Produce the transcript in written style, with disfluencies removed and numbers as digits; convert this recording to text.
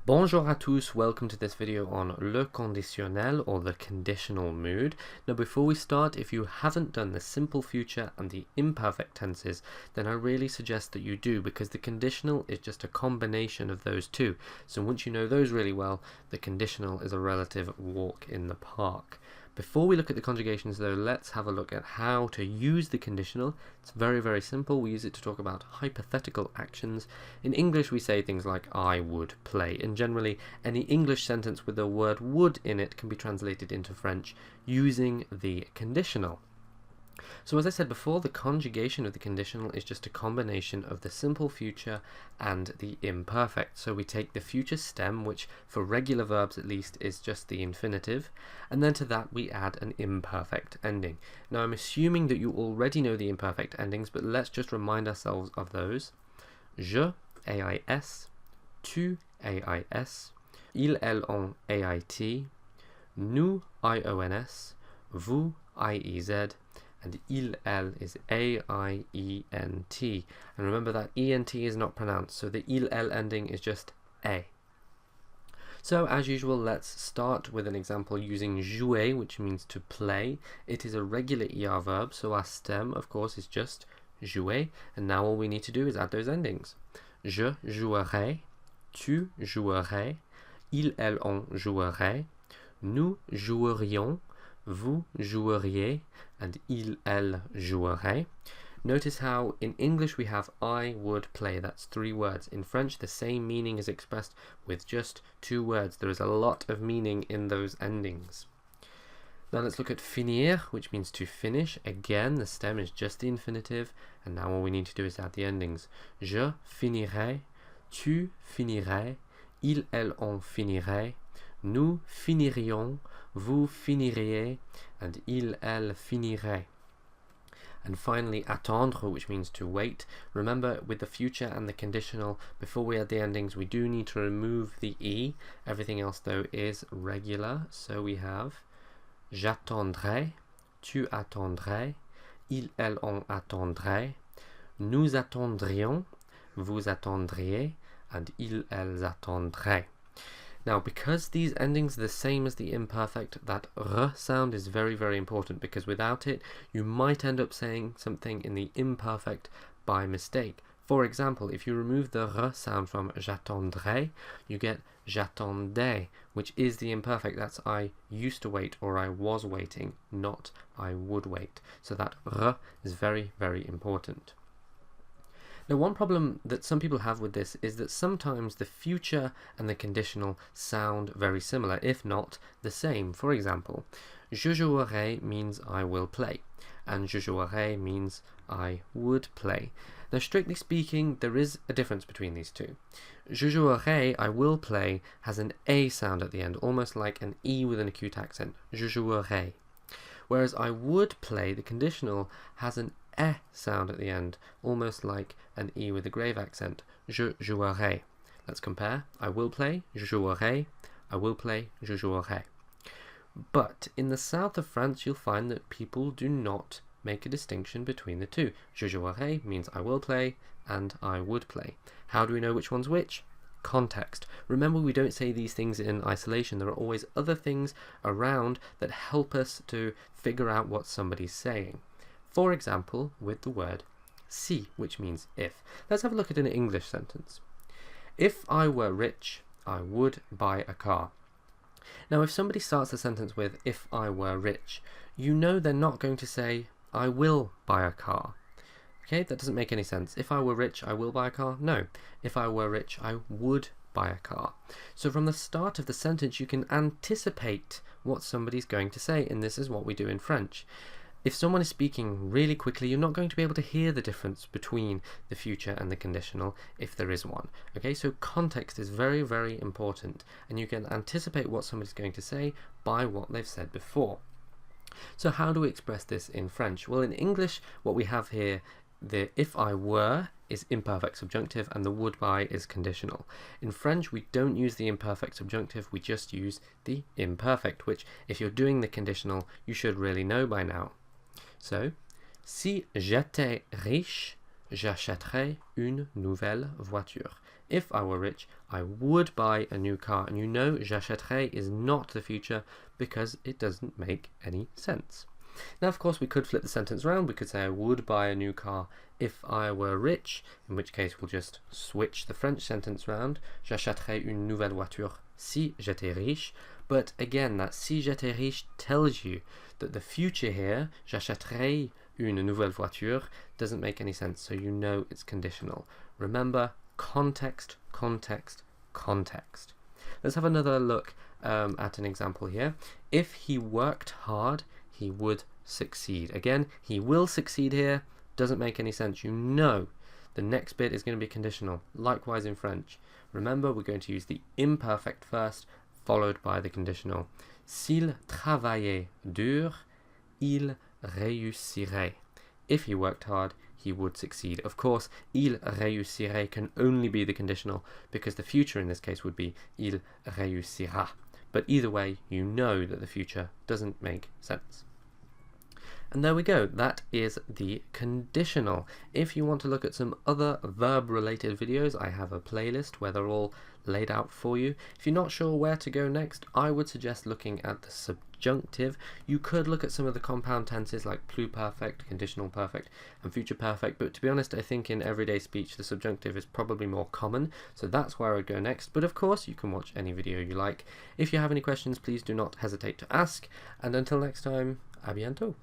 Bonjour à tous, welcome to this video on le conditionnel or the conditional mood. Now before we start, if you haven't done the simple future and the imperfect tenses, then I really suggest that you do, because the conditional is just a combination of those two. So once you know those really well, the conditional is a relative walk in the park. Before we look at the conjugations though, let's have a look at how to use the conditional. It's very, very simple. We use it to talk about hypothetical actions. In English we say things like I would play, and generally any English sentence with the word would in it can be translated into French using the conditional. So as I said before, the conjugation of the conditional is just a combination of the simple future and the imperfect. So we take the future stem, which for regular verbs at least is just the infinitive, and then to that we add an imperfect ending. Now I'm assuming that you already know the imperfect endings, but let's just remind ourselves of those. Je, AIS, tu, AIS, il, elle, on, AIT, nous, IONS, vous, IEZ, and il, elle is A-I-E-N-T. And remember that E-N-T is not pronounced, so the il, elle ending is just A. So as usual, let's start with an example using jouer, which means to play. It is a regular ER verb, so our stem, of course, is just jouer, and now all we need to do is add those endings. Je jouerai, tu jouerais, il, elle, on jouerait, nous jouerions, vous joueriez, and il, elle jouerait. Notice how in English we have I would play. That's 3 words. In French the same meaning is expressed with just 2 words. There is a lot of meaning in those endings. Now let's look at finir, which means to finish. Again, the stem is just the infinitive, and now all we need to do is add the endings. Je finirai, tu finirais, il, elle, on finirait, nous finirions, vous finiriez, and il, elle finirait. And finally, attendr, which means to wait. Remember, with the future and the conditional, before we add the endings, we do need to remove the E. Everything else, though, is regular. So we have j'attendrai, tu attendrais, il, elle, on attendrait, nous attendrions, vous attendriez, and il, elles attendraient. Now, because these endings are the same as the imperfect, that r sound is very, very important, because without it, you might end up saying something in the imperfect by mistake. For example, if you remove the r sound from j'attendrai, you get j'attendais, which is the imperfect. That's I used to wait, or I was waiting, not I would wait. So that r is very, very important. Now, one problem that some people have with this is that sometimes the future and the conditional sound very similar, if not the same. For example, je jouerai means I will play, and je jouerai means I would play. Now, strictly speaking, there is a difference between these two. Je jouerai, I will play, has an A sound at the end, almost like an E with an acute accent. Je jouerai. Whereas I would play, the conditional, has an E sound at the end, almost like an E with a grave accent. Je jouerai. Let's compare. I will play, je jouerai. I will play, je jouerai. But in the south of France, you'll find that people do not make a distinction between the two. Je jouerai means I will play, and I would play. How do we know which one's which? Context. Remember, we don't say these things in isolation. There are always other things around that help us to figure out what somebody's saying. For example, with the word si, which means if. Let's have a look at an English sentence. If I were rich, I would buy a car. Now, if somebody starts a sentence with if I were rich, you know they're not going to say I will buy a car. Okay, that doesn't make any sense. If I were rich, I will buy a car? No. If I were rich, I would buy a car. So from the start of the sentence, you can anticipate what somebody's going to say, and this is what we do in French. If someone is speaking really quickly, you're not going to be able to hear the difference between the future and the conditional, if there is one. Okay, so context is very, very important, and you can anticipate what somebody's going to say by what they've said before. So how do we express this in French? Well, in English, what we have here, the if I were is imperfect subjunctive, and the would buy is conditional. In French, we don't use the imperfect subjunctive, we just use the imperfect, which, if you're doing the conditional, you should really know by now. So, si j'étais riche, j'achèterais une nouvelle voiture. if I were rich, I would buy a new car. And you know, j'achèterais is not the future because it doesn't make any sense. Now, of course, we could flip the sentence around. We could say I would buy a new car if I were rich, in which case we'll just switch the French sentence round. J'achèterais une nouvelle voiture si j'étais riche. But again, that si j'étais riche tells you that the future here, j'achèterais une nouvelle voiture, doesn't make any sense, so you know it's conditional. Remember, context, context, context. Let's have another look at an example here. If he worked hard, he would succeed. Again, he will succeed here, doesn't make any sense. You know the next bit is going to be conditional. Likewise in French. Remember, we're going to use the imperfect first, followed by the conditional. S'il travaillait dur, il réussirait. If he worked hard, he would succeed. Of course, il réussirait can only be the conditional because the future in this case would be il réussira. But either way, you know that the future doesn't make sense. And there we go, that is the conditional. If you want to look at some other verb-related videos, I have a playlist where they're all laid out for you. If you're not sure where to go next, I would suggest looking at the subjunctive. You could look at some of the compound tenses like pluperfect, conditional perfect, and future perfect, but to be honest, I think in everyday speech the subjunctive is probably more common, so that's where I'd go next. But of course, you can watch any video you like. If you have any questions, please do not hesitate to ask, and until next time, à bientôt.